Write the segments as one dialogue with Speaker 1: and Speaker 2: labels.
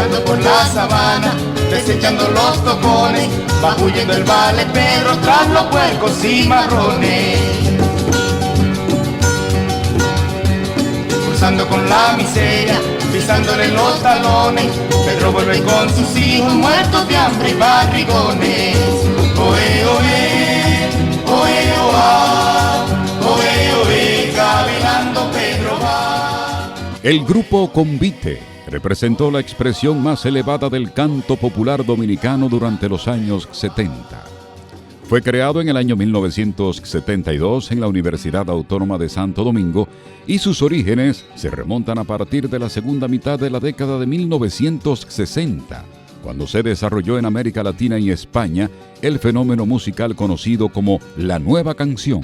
Speaker 1: cruzando por la sabana, desechando los tocones, va huyendo el vale Pedro tras los puercos y marrones. Cruzando con la miseria, pisándole los talones, Pedro vuelve con sus hijos muertos de hambre y barrigones. Oe, oe, oe, oa, oe, oe, caminando Pedro va.
Speaker 2: El grupo Convite representó la expresión más elevada del canto popular dominicano durante los años 70. Fue creado en el año 1972 en la Universidad Autónoma de Santo Domingo y sus orígenes se remontan a partir de la segunda mitad de la década de 1960, cuando se desarrolló en América Latina y España el fenómeno musical conocido como la Nueva Canción,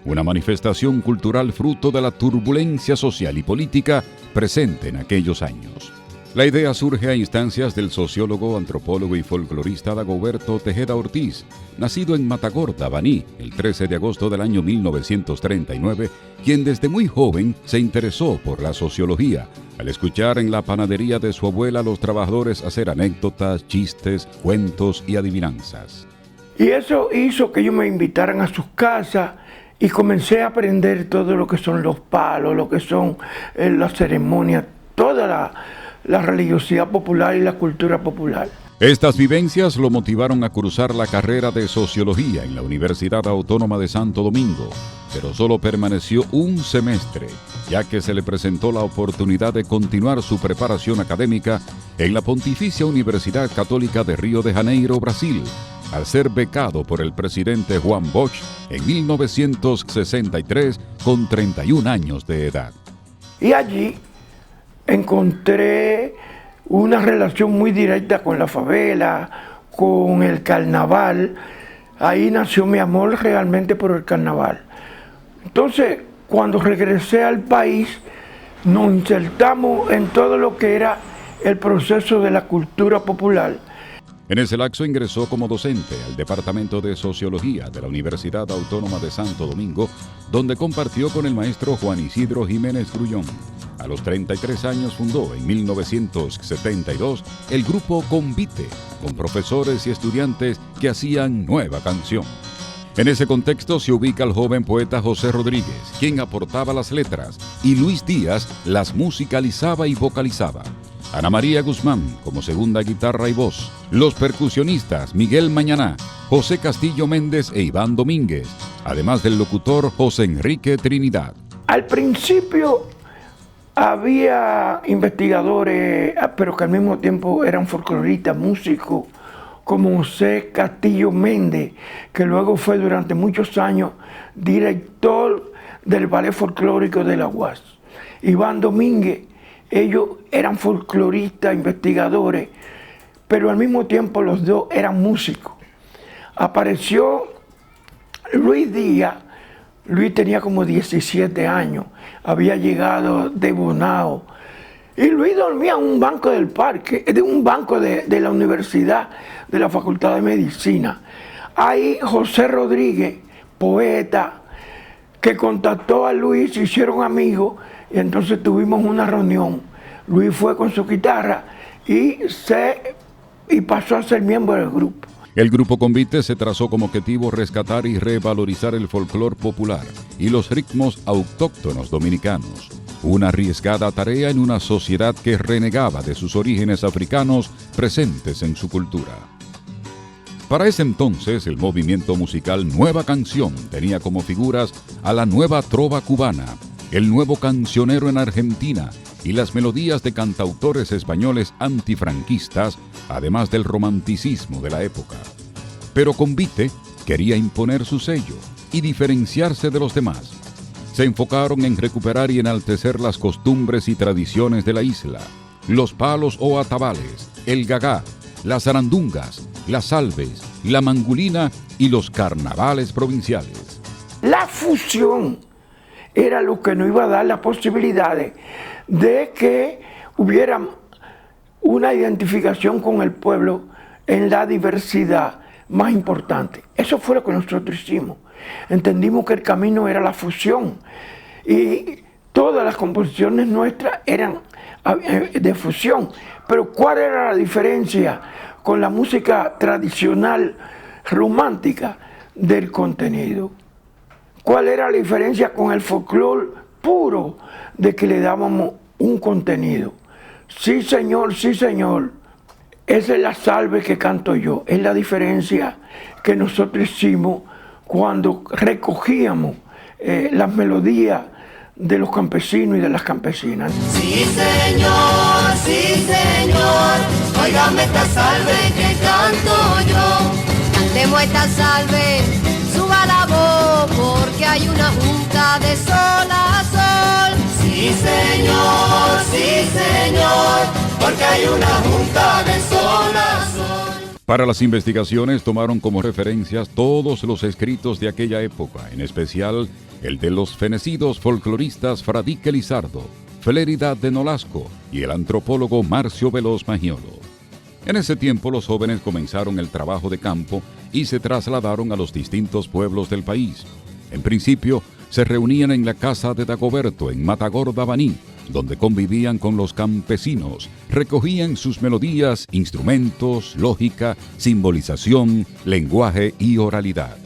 Speaker 2: una manifestación cultural fruto de la turbulencia social y política presente en aquellos años. La idea surge a instancias del sociólogo, antropólogo y folclorista Dagoberto Tejeda Ortiz, nacido en Matagorda, Baní, el 13 de agosto del año 1939, quien desde muy joven se interesó por la sociología, al escuchar en la panadería de su abuela a los trabajadores hacer anécdotas, chistes, cuentos y adivinanzas.
Speaker 3: Y eso hizo que ellos me invitaran a sus casas y comencé a aprender todo lo que son los palos, lo que son las ceremonias, toda la religiosidad popular y la cultura popular.
Speaker 2: Estas vivencias lo motivaron a cursar la carrera de Sociología en la Universidad Autónoma de Santo Domingo, pero solo permaneció un semestre, ya que se le presentó la oportunidad de continuar su preparación académica en la Pontificia Universidad Católica de Río de Janeiro, Brasil, al ser becado por el presidente Juan Bosch en 1963 con 31 años de edad.
Speaker 3: Y allí encontré una relación muy directa con la favela, con el carnaval. Ahí nació mi amor realmente por el carnaval. Entonces, cuando regresé al país, nos insertamos en todo lo que era el proceso de la cultura popular.
Speaker 2: En ese lapso ingresó como docente al Departamento de Sociología de la Universidad Autónoma de Santo Domingo, donde compartió con el maestro Juan Isidro Jiménez Grullón. A los 33 años fundó en 1972 el grupo Convite, con profesores y estudiantes que hacían Nueva Canción. En ese contexto se ubica el joven poeta José Rodríguez, quien aportaba las letras, y Luis Díaz las musicalizaba y vocalizaba. Ana María Guzmán como segunda guitarra y voz. Los percusionistas Miguel Mañaná, José Castillo Méndez e Iván Domínguez, además del locutor José Enrique Trinidad.
Speaker 3: Al principio había investigadores, pero que al mismo tiempo eran folcloristas, músicos, como José Castillo Méndez, que luego fue durante muchos años director del Ballet Folclórico de la UAS. Iván Domínguez, ellos eran folcloristas, investigadores, pero al mismo tiempo los dos eran músicos. Apareció Luis Díaz. Luis tenía como 17 años, había llegado de Bonao, y Luis dormía en un banco del parque, de un banco de la universidad, de la Facultad de Medicina. Ahí José Rodríguez, poeta, que contactó a Luis, se hicieron amigos, y entonces tuvimos una reunión. Luis fue con su guitarra y pasó a ser miembro del grupo.
Speaker 2: El grupo Convite se trazó como objetivo rescatar y revalorizar el folclor popular y los ritmos autóctonos dominicanos. Una arriesgada tarea en una sociedad que renegaba de sus orígenes africanos presentes en su cultura. Para ese entonces, el movimiento musical Nueva Canción tenía como figuras a la nueva trova cubana, el nuevo cancionero en Argentina y las melodías de cantautores españoles antifranquistas, además del romanticismo de la época. Pero Convite quería imponer su sello y diferenciarse de los demás. Se enfocaron en recuperar y enaltecer las costumbres y tradiciones de la isla, los palos o atabales, el gagá, las zarandungas, las salves, la mangulina y los carnavales provinciales.
Speaker 3: La fusión era lo que nos iba a dar las posibilidades de que hubiera una identificación con el pueblo en la diversidad más importante. Eso fue lo que nosotros hicimos. Entendimos que el camino era la fusión y todas las composiciones nuestras eran de fusión. Pero ¿cuál era la diferencia con la música tradicional romántica del contenido? ¿Cuál era la diferencia con el folclore puro de que le dábamos un contenido? Sí, señor, sí, señor. Esa es la salve que canto yo. Es la diferencia que nosotros hicimos cuando recogíamos las melodías de los campesinos y de las campesinas.
Speaker 1: Sí, señor, óigame esta salve que canto yo.
Speaker 4: Cantemos esta salve, suba la voz, porque hay una junta de sol a sol.
Speaker 1: Sí, señor, porque hay una junta de sol a sol.
Speaker 2: Para las investigaciones tomaron como referencias todos los escritos de aquella época, en especial el de los fenecidos folcloristas Fradique Lizardo, Flérida de Nolasco y el antropólogo Marcio Veloz Magiolo. En ese tiempo los jóvenes comenzaron el trabajo de campo y se trasladaron a los distintos pueblos del país. En principio, se reunían en la casa de Dagoberto en Matagorda, Baní, donde convivían con los campesinos, recogían sus melodías, instrumentos, lógica, simbolización, lenguaje y oralidad.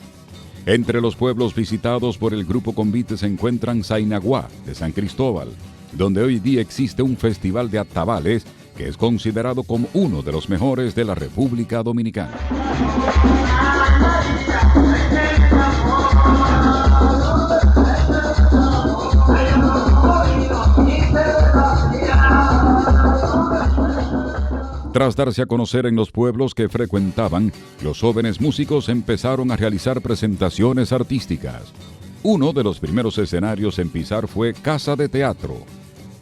Speaker 2: Entre los pueblos visitados por el grupo Convite se encuentran Sainaguá, de San Cristóbal, donde hoy día existe un festival de atabales que es considerado como uno de los mejores de la República Dominicana. Tras darse a conocer en los pueblos que frecuentaban, los jóvenes músicos empezaron a realizar presentaciones artísticas. Uno de los primeros escenarios en pisar fue Casa de Teatro.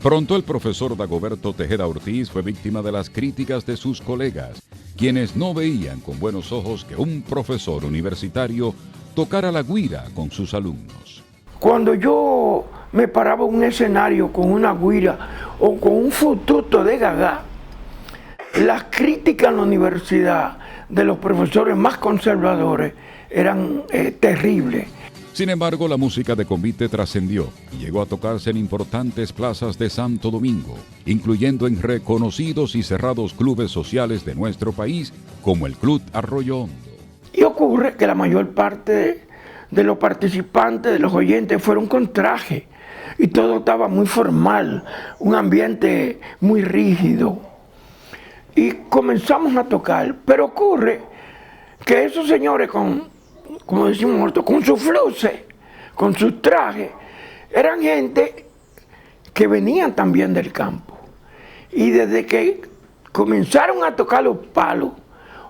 Speaker 2: Pronto el profesor Dagoberto Tejeda Ortiz fue víctima de las críticas de sus colegas, quienes no veían con buenos ojos que un profesor universitario tocara la güira con sus alumnos.
Speaker 3: Cuando yo me paraba en un escenario con una güira o con un fututo de gagá, las críticas en la universidad de los profesores más conservadores eran terribles.
Speaker 2: Sin embargo, la música de Convite trascendió y llegó a tocarse en importantes plazas de Santo Domingo, incluyendo en reconocidos y cerrados clubes sociales de nuestro país, como el Club Arroyo Hondo.
Speaker 3: Y ocurre que la mayor parte de los participantes, de los oyentes, fueron con traje, y todo estaba muy formal, un ambiente muy rígido. Y comenzamos a tocar, pero ocurre que esos señores como decimos nosotros, con sus fluces, con sus trajes, eran gente que venían también del campo. Y desde que comenzaron a tocar los palos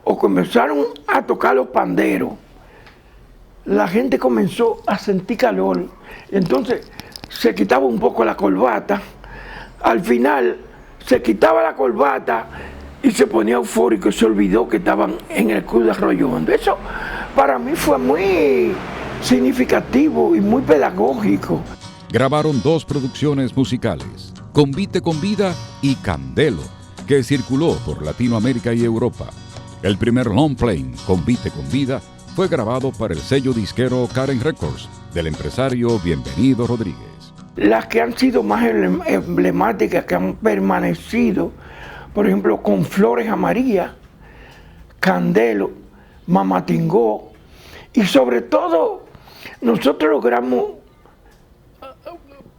Speaker 3: o comenzaron a tocar los panderos, la gente comenzó a sentir calor. Entonces se quitaba un poco la corbata. Al final se quitaba la corbata y se ponía eufórico y se olvidó que estaban en el Club de Arroyo Hondo. Eso para mí fue muy significativo y muy pedagógico.
Speaker 2: Grabaron 2 producciones musicales, Convite con Vida y Candelo, que circuló por Latinoamérica y Europa. El primer long play, Convite con Vida, fue grabado para el sello disquero Karen Records, del empresario Bienvenido Rodríguez.
Speaker 3: Las que han sido más emblemáticas, que han permanecido, por ejemplo, Con Flores a María, Candelo, Mamatingó, y sobre todo nosotros logramos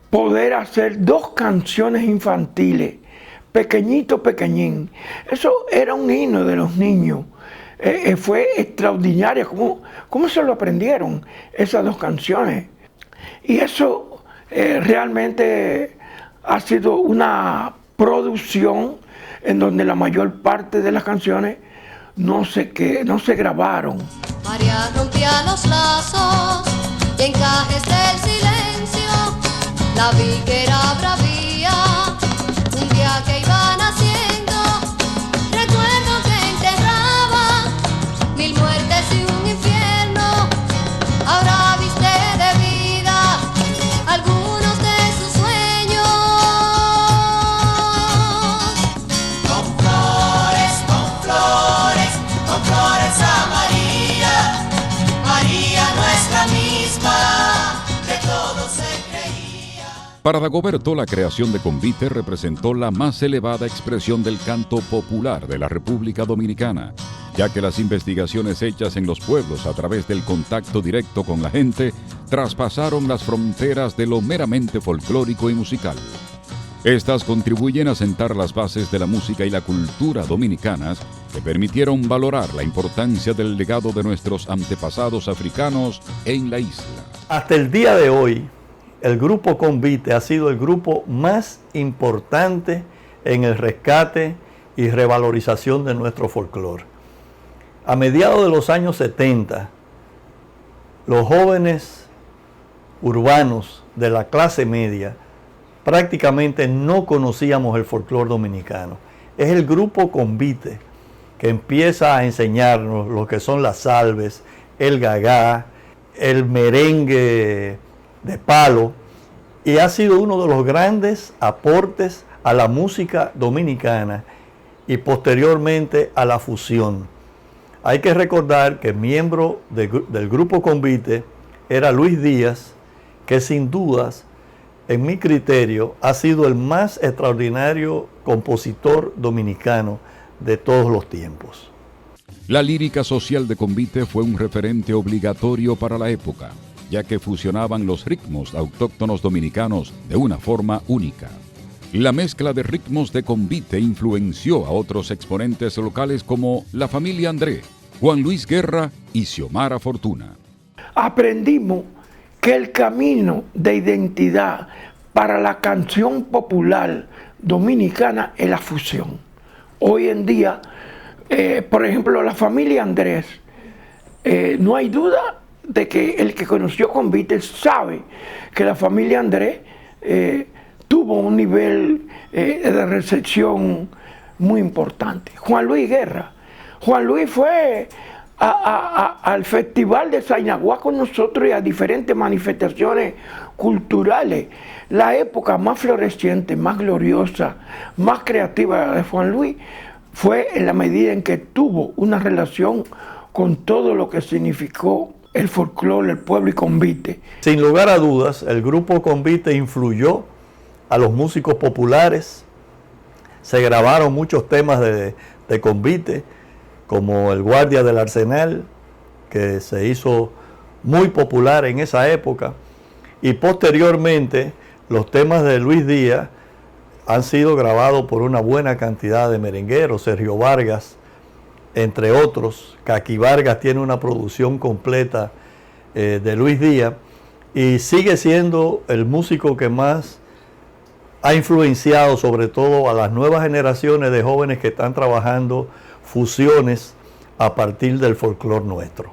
Speaker 3: poder hacer 2 canciones infantiles, Pequeñito Pequeñín. Eso era un himno de los niños. Fue extraordinario cómo se lo aprendieron esas 2 canciones. Y eso realmente ha sido una producción en donde la mayor parte de las canciones no se grabaron.
Speaker 4: María rompía los lazos y encajes del silencio. La vi que era bravía, un día que iba naciendo. Recuerdo que enterraba 1000 muertes y un infierno. Ahora viste de vida algunos de sus sueños.
Speaker 1: Con flores a María, María nuestra misma, de todo se creía.
Speaker 2: Para Dagoberto, la creación de Convite representó la más elevada expresión del canto popular de la República Dominicana, ya que las investigaciones hechas en los pueblos a través del contacto directo con la gente traspasaron las fronteras de lo meramente folclórico y musical. Estas contribuyen a sentar las bases de la música y la cultura dominicanas que permitieron valorar la importancia del legado de nuestros antepasados africanos en la isla.
Speaker 5: Hasta el día de hoy, el grupo Convite ha sido el grupo más importante en el rescate y revalorización de nuestro folclore. A mediados de los años 70, los jóvenes urbanos de la clase media prácticamente no conocíamos el folclore dominicano. Es el grupo Convite que empieza a enseñarnos lo que son las salves, el gagá, el merengue de palo, y ha sido uno de los grandes aportes a la música dominicana y posteriormente a la fusión. Hay que recordar que miembro del grupo Convite era Luis Díaz, que sin dudas, en mi criterio, ha sido el más extraordinario compositor dominicano de todos los tiempos.
Speaker 2: La lírica social de Convite fue un referente obligatorio para la época, ya que fusionaban los ritmos autóctonos dominicanos de una forma única. La mezcla de ritmos de Convite influenció a otros exponentes locales como la familia André, Juan Luis Guerra y Xiomara Fortuna.
Speaker 3: Aprendimos que el camino de identidad para la canción popular dominicana es la fusión. Hoy en día, por ejemplo, la familia Andrés, no hay duda de que el que conoció Convite sabe que la familia Andrés tuvo un nivel de recepción muy importante. Juan Luis Guerra. Juan Luis fue al Festival de Sainaguá con nosotros y a diferentes manifestaciones culturales. La época más floreciente, más gloriosa, más creativa de Juan Luis fue en la medida en que tuvo una relación con todo lo que significó el folclore, el pueblo y Convite.
Speaker 5: Sin lugar a dudas, el grupo Convite influyó a los músicos populares. Se grabaron muchos temas de Convite, como El Guardia del Arsenal, que se hizo muy popular en esa época, y posteriormente los temas de Luis Díaz han sido grabados por una buena cantidad de merengueros, Sergio Vargas, entre otros. Caqui Vargas tiene una producción completa de Luis Díaz, y sigue siendo el músico que más ha influenciado sobre todo a las nuevas generaciones de jóvenes que están trabajando fusiones a partir del folclore nuestro.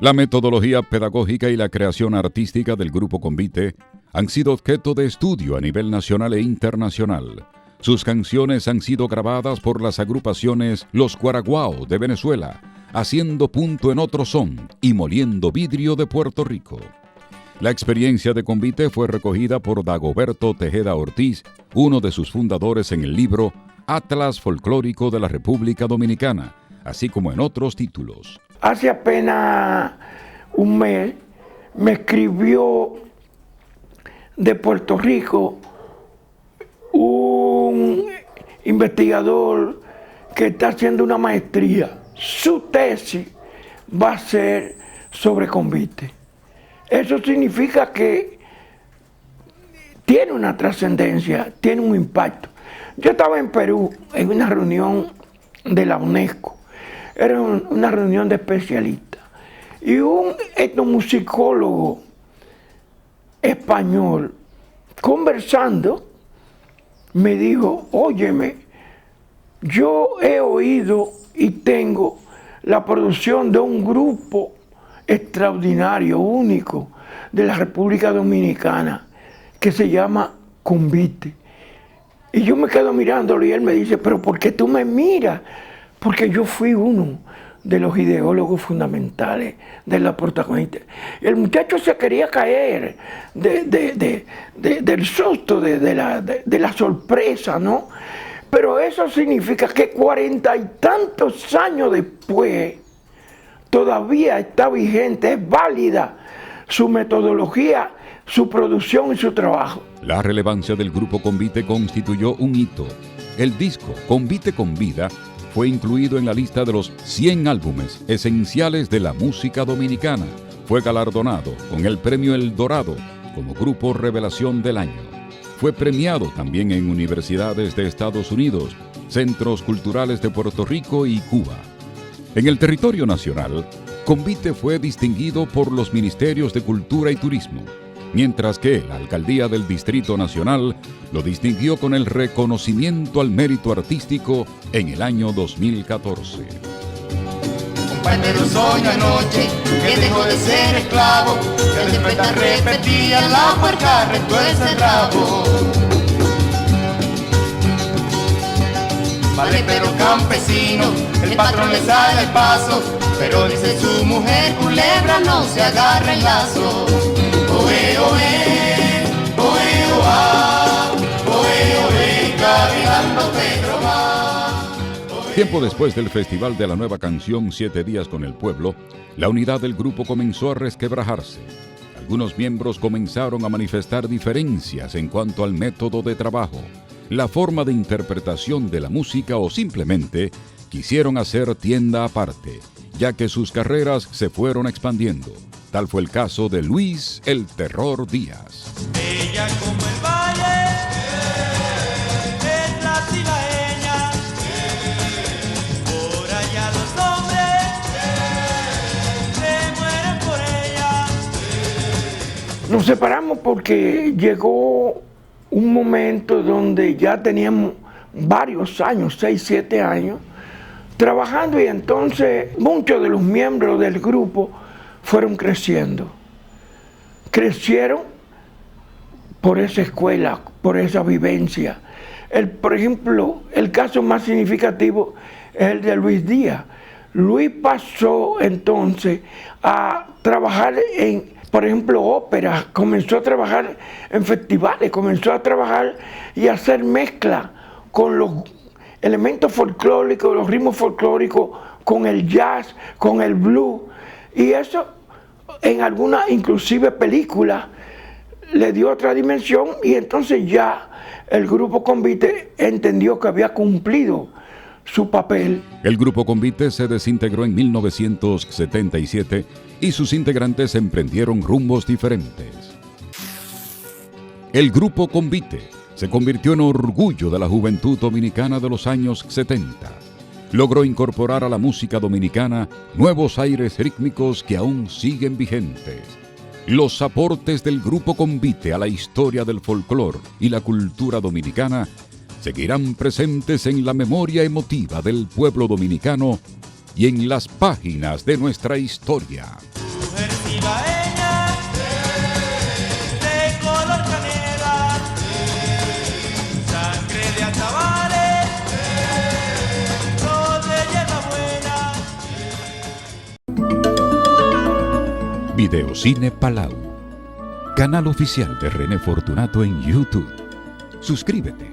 Speaker 2: La metodología pedagógica y la creación artística del grupo Convite han sido objeto de estudio a nivel nacional e internacional. Sus canciones han sido grabadas por las agrupaciones Los Guaraguao de Venezuela, Haciendo Punto en Otro Son y Moliendo Vidrio de Puerto Rico. La experiencia de Convite fue recogida por Dagoberto Tejeda Ortiz, uno de sus fundadores, en el libro Atlas Folclórico de la República Dominicana, así como en otros títulos.
Speaker 3: Hace apenas un mes me escribió de Puerto Rico un investigador que está haciendo una maestría. Su tesis va a ser sobre Convite. Eso significa que tiene una trascendencia, tiene un impacto. Yo estaba en Perú en una reunión de la UNESCO. Era una reunión de especialistas. Y un etnomusicólogo español, conversando, me dijo: óyeme, yo he oído y tengo la producción de un grupo extraordinario, único, de la República Dominicana, que se llama Convite. Y yo me quedo mirándolo y él me dice, pero ¿por qué tú me miras? Porque yo fui uno de los ideólogos fundamentales de la protagonista. El muchacho se quería caer del susto, de la sorpresa, ¿no? Pero eso significa que 40 y tantos años después todavía está vigente, es válida su metodología, su producción y su trabajo.
Speaker 2: La relevancia del grupo Convite constituyó un hito. El disco Convite con Vida fue incluido en la lista de los 100 álbumes esenciales de la música dominicana. Fue galardonado con el premio El Dorado como Grupo Revelación del Año. Fue premiado también en universidades de Estados Unidos, centros culturales de Puerto Rico y Cuba. En el territorio nacional, Convite fue distinguido por los Ministerios de Cultura y Turismo, mientras que la Alcaldía del Distrito Nacional lo distinguió con el reconocimiento al mérito artístico en el año 2014.
Speaker 1: Compañero soñó anoche que dejó de ser esclavo, que al despertar repetía la puerca retuerce el rabo. Vale pero campesino, el patrón le sale al paso, pero dice su mujer, culebra no se agarra el lazo. Oe, oe, oe, oa, oe, oe, cavilando Pedro va.
Speaker 2: Tiempo después del Festival de la Nueva Canción 7 días con el pueblo, la unidad del grupo comenzó a resquebrajarse. Algunos miembros comenzaron a manifestar diferencias en cuanto al método de trabajo, la forma de interpretación de la música o simplemente quisieron hacer tienda aparte, ya que sus carreras se fueron expandiendo. Tal fue el caso de Luis El Terror Díaz.
Speaker 6: Bella como el valle, es la cibaeña, por allá los hombres se mueren por ella.
Speaker 3: Nos separamos porque llegó un momento donde ya teníamos varios años, 6, 7 años, trabajando, y entonces muchos de los miembros del grupo fueron creciendo. Crecieron por esa escuela, por esa vivencia. Por ejemplo, el caso más significativo es el de Luis Díaz. Luis pasó entonces a trabajar en, por ejemplo, óperas, comenzó a trabajar en festivales, comenzó a trabajar y a hacer mezcla con los elementos folclóricos, los ritmos folclóricos, con el jazz, con el blues. Y eso en algunas inclusive películas le dio otra dimensión, y entonces ya el grupo Convite entendió que había cumplido su papel.
Speaker 2: El grupo Convite se desintegró en 1977 y sus integrantes emprendieron rumbos diferentes. El grupo Convite se convirtió en orgullo de la juventud dominicana de los años 70. Logró incorporar a la música dominicana nuevos aires rítmicos que aún siguen vigentes. Los aportes del grupo Convite a la historia del folclore y la cultura dominicana seguirán presentes en la memoria emotiva del pueblo dominicano y en las páginas de nuestra historia.
Speaker 6: Mujer cibaeña, de color canela, sangre de atabales, flor de hierba buena.
Speaker 2: Videocine Palau, canal oficial de René Fortunato en YouTube. Suscríbete.